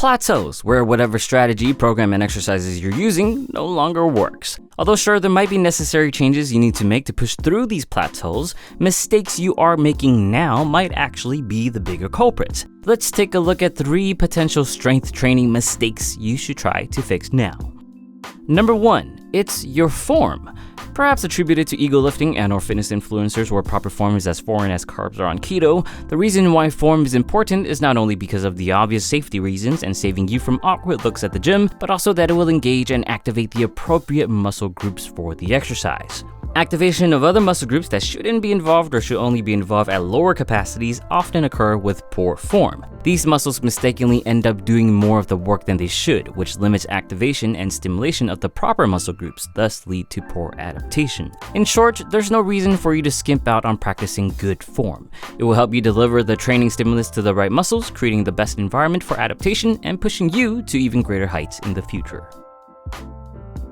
plateaus, where whatever strategy, program, and exercises you're using no longer works. Although sure, there might be necessary changes you need to make to push through these plateaus, mistakes you are making now might actually be the bigger culprits. Let's take a look at 3 potential strength training mistakes you should try to fix now. Number 1, it's your form. Perhaps attributed to ego lifting and/or fitness influencers where proper form is as foreign as carbs are on keto, the reason why form is important is not only because of the obvious safety reasons and saving you from awkward looks at the gym, but also that it will engage and activate the appropriate muscle groups for the exercise. Activation of other muscle groups that shouldn't be involved or should only be involved at lower capacities often occur with poor form. These muscles mistakenly end up doing more of the work than they should, which limits activation and stimulation of the proper muscle groups, thus lead to poor adaptation. In short, there's no reason for you to skimp out on practicing good form. It will help you deliver the training stimulus to the right muscles, creating the best environment for adaptation and pushing you to even greater heights in the future.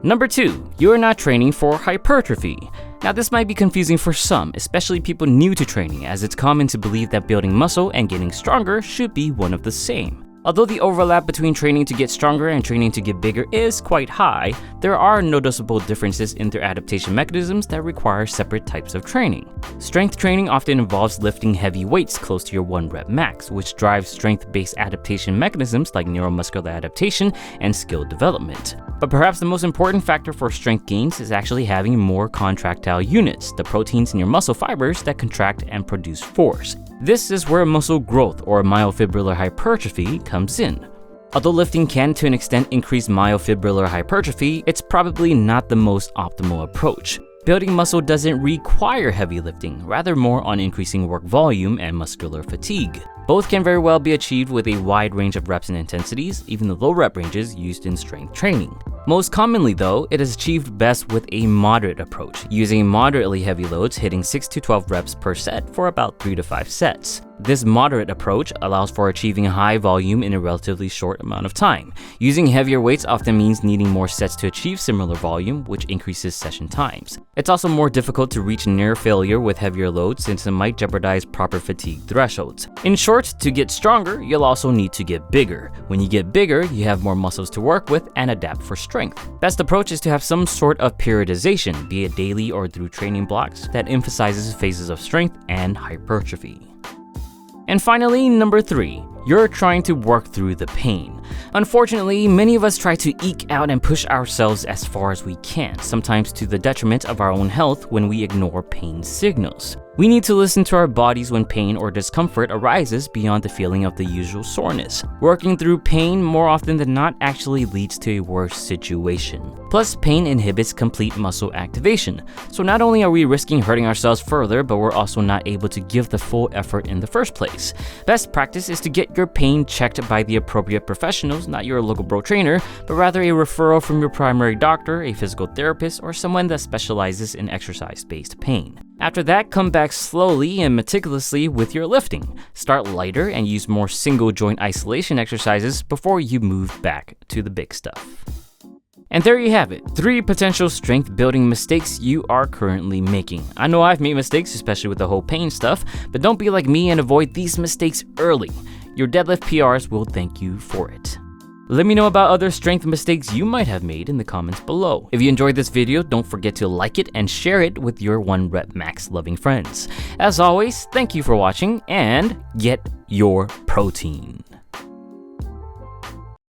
Number 2, you're not training for hypertrophy. Now this might be confusing for some, especially people new to training, as it's common to believe that building muscle and getting stronger should be one of the same. Although the overlap between training to get stronger and training to get bigger is quite high, there are noticeable differences in their adaptation mechanisms that require separate types of training. Strength training often involves lifting heavy weights close to your 1 rep max, which drives strength-based adaptation mechanisms like neuromuscular adaptation and skill development. But perhaps the most important factor for strength gains is actually having more contractile units, the proteins in your muscle fibers that contract and produce force. This is where muscle growth or myofibrillar hypertrophy comes in. Although lifting can to an extent increase myofibrillar hypertrophy, it's probably not the most optimal approach. Building muscle doesn't require heavy lifting, rather more on increasing work volume and muscular fatigue. Both can very well be achieved with a wide range of reps and intensities, even the low rep ranges used in strength training. Most commonly though, it is achieved best with a moderate approach, using moderately heavy loads hitting 6 to 12 reps per set for about 3 to 5 sets. This moderate approach allows for achieving high volume in a relatively short amount of time. Using heavier weights often means needing more sets to achieve similar volume, which increases session times. It's also more difficult to reach near failure with heavier loads since it might jeopardize proper fatigue thresholds. In short, to get stronger, you'll also need to get bigger. When you get bigger, you have more muscles to work with and adapt for strength. Best approach is to have some sort of periodization, be it daily or through training blocks, that emphasizes phases of strength and hypertrophy. And finally, number 3, you're trying to work through the pain. Unfortunately, many of us try to eke out and push ourselves as far as we can, sometimes to the detriment of our own health when we ignore pain signals. We need to listen to our bodies when pain or discomfort arises beyond the feeling of the usual soreness. Working through pain more often than not actually leads to a worse situation. Plus, pain inhibits complete muscle activation. So not only are we risking hurting ourselves further, but we're also not able to give the full effort in the first place. Best practice is to get your pain checked by the appropriate professionals, not your local bro trainer, but rather a referral from your primary doctor, a physical therapist, or someone that specializes in exercise-based pain. After that, come back slowly and meticulously with your lifting. Start lighter and use more single joint isolation exercises before you move back to the big stuff. And there you have it, 3 potential strength building mistakes you are currently making. I know I've made mistakes, especially with the whole pain stuff, but don't be like me and avoid these mistakes early. Your deadlift PRs will thank you for it. Let me know about other strength mistakes you might have made in the comments below. If you enjoyed this video, don't forget to like it and share it with your 1 rep max loving friends. As always, thank you for watching and get your protein.